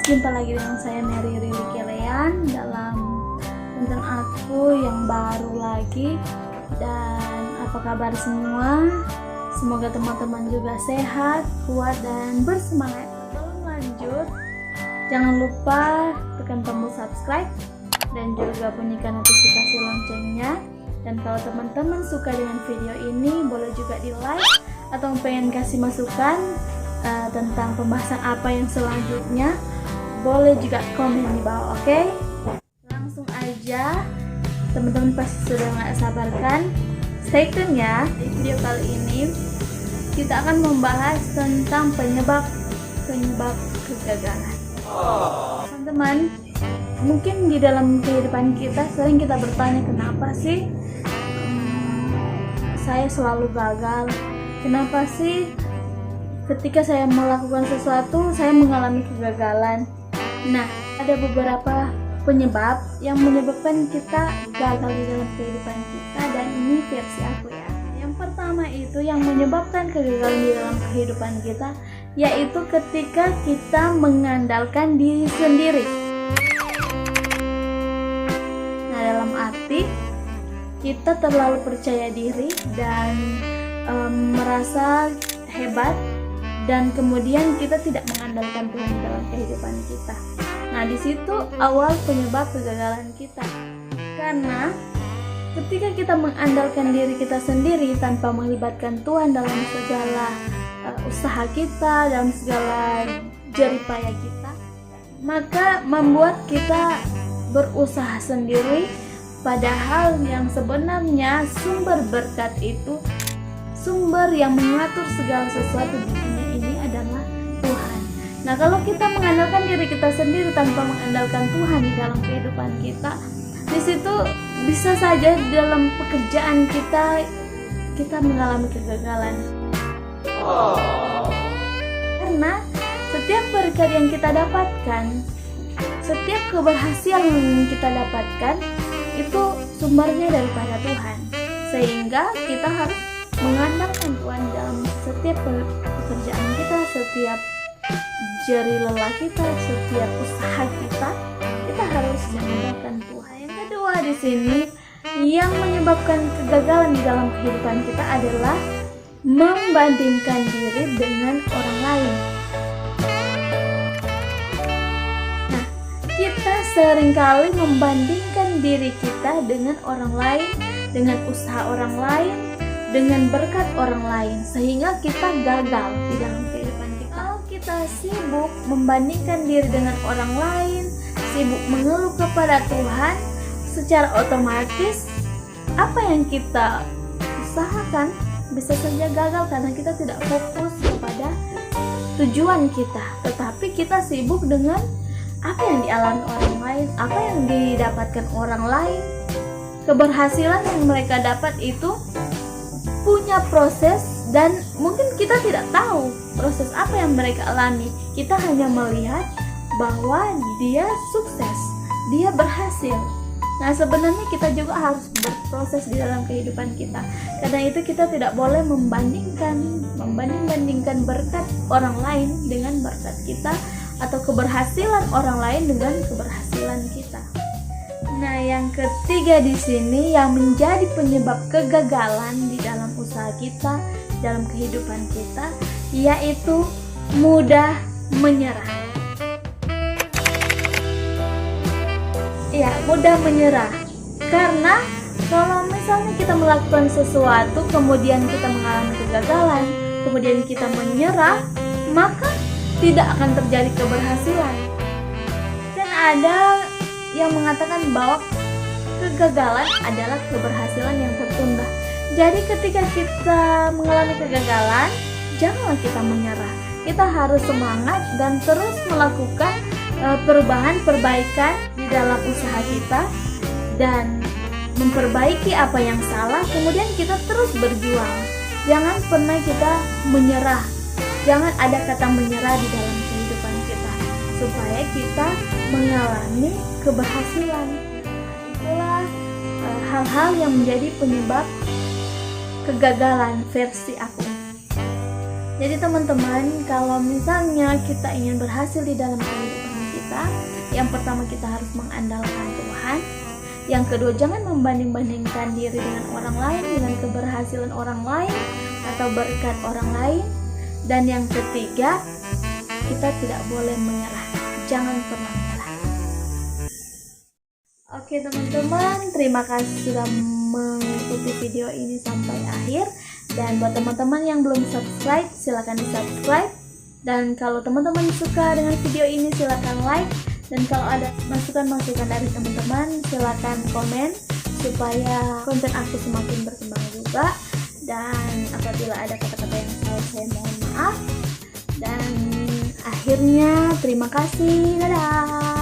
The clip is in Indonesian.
Jumpa lagi dengan saya Mary Rili Kelean dalam konten aku yang baru lagi. Dan apa kabar semua? Semoga teman-teman juga sehat, kuat, dan bersemangat. Sebelum lanjut, jangan lupa tekan tombol subscribe dan juga bunyikan notifikasi loncengnya. Dan kalau teman-teman suka dengan video ini, boleh juga di like atau pengen kasih masukan tentang pembahasan apa yang selanjutnya, boleh juga komen di bawah. Oke? Langsung aja, teman-teman pasti sudah nggak sabarkan. Stay tune ya. Di video kali ini kita akan membahas tentang penyebab kegagalan. Teman-teman, mungkin di dalam kehidupan kita sering kita bertanya, kenapa sih saya selalu gagal? Kenapa sih ketika saya melakukan sesuatu saya mengalami kegagalan? Nah, ada beberapa penyebab yang menyebabkan kita gagal di dalam kehidupan kita, dan ini versi aku ya. Yang pertama itu yang menyebabkan kegagalan di dalam kehidupan kita, yaitu ketika kita mengandalkan diri sendiri. Nah, dalam arti kita terlalu percaya diri dan merasa hebat, dan kemudian kita tidak mengandalkan Tuhan dalam kehidupan kita. Nah, di situ awal penyebab kegagalan kita. Karena ketika kita mengandalkan diri kita sendiri tanpa melibatkan Tuhan dalam segala usaha kita, dalam segala jeripaya kita, maka membuat kita berusaha sendiri, padahal yang sebenarnya sumber berkat itu, sumber yang mengatur segala sesuatu di dunia ini adalah Tuhan. Nah, kalau kita mengandalkan diri kita sendiri tanpa mengandalkan Tuhan di dalam kehidupan kita, di situ bisa saja dalam pekerjaan kita mengalami kegagalan. Karena setiap berkat yang kita dapatkan, setiap keberhasilan yang kita dapatkan, itu sumbernya daripada Tuhan. Sehingga kita harus mengandalkan Tuhan dalam setiap pekerjaan kita, setiap jeri lelah kita, setiap usaha kita harus mengandalkan Tuhan. Yang kedua di sini yang menyebabkan kegagalan di dalam kehidupan kita adalah membandingkan diri dengan orang lain. Nah, kita seringkali membandingkan diri kita dengan orang lain, dengan usaha orang lain, dengan berkat orang lain, sehingga kita gagal di dalam kehidupan kita. Kalau kita sibuk membandingkan diri dengan orang lain, sibuk mengeluh kepada Tuhan, secara otomatis apa yang kita usahakan bisa saja gagal karena kita tidak fokus kepada tujuan kita, tetapi kita sibuk dengan apa yang dialami orang lain, apa yang didapatkan orang lain. Keberhasilan yang mereka dapat itu punya proses, dan mungkin kita tidak tahu proses apa yang mereka alami. Kita hanya melihat bahwa dia sukses, dia berhasil. Nah, sebenarnya kita juga harus berproses di dalam kehidupan kita. Karena itu kita tidak boleh membanding-bandingkan berkat orang lain dengan berkat kita, atau keberhasilan orang lain dengan keberhasilan kita. Nah, yang ketiga di sini yang menjadi penyebab kegagalan di dalam usaha kita, dalam kehidupan kita, yaitu mudah menyerah. Ya, mudah menyerah. Karena kalau misalnya kita melakukan sesuatu, kemudian kita mengalami kegagalan, kemudian kita menyerah, maka tidak akan terjadi keberhasilan. Dan ada yang mengatakan bahwa kegagalan adalah keberhasilan yang tertunda. Jadi ketika kita mengalami kegagalan, janganlah kita menyerah. Kita harus semangat dan terus melakukan perbaikan di dalam usaha kita, dan memperbaiki apa yang salah, kemudian kita terus berjuang. Jangan pernah kita menyerah. Jangan ada kata menyerah di dalam kehidupan kita, supaya kita mengalami keberhasilan. Itulah hal-hal yang menjadi penyebab kegagalan versi aku. Jadi teman-teman, kalau misalnya kita ingin berhasil di dalam kehidupan kita, kita. Yang pertama, kita harus mengandalkan Tuhan. Yang kedua, jangan membanding-bandingkan diri dengan orang lain, dengan keberhasilan orang lain atau berkat orang lain. Dan yang ketiga, kita tidak boleh menyerah. Jangan pernah menyerah. Oke teman-teman, terima kasih sudah mengikuti video ini sampai akhir. Dan buat teman-teman yang belum subscribe, silakan di subscribe. Dan kalau teman-teman suka dengan video ini, silakan like. Dan kalau ada masukan-masukan dari teman-teman, silakan komen supaya konten aku semakin berkembang juga. Dan apabila ada kata-kata yang salah, saya mohon maaf. Dan akhirnya terima kasih, dadah.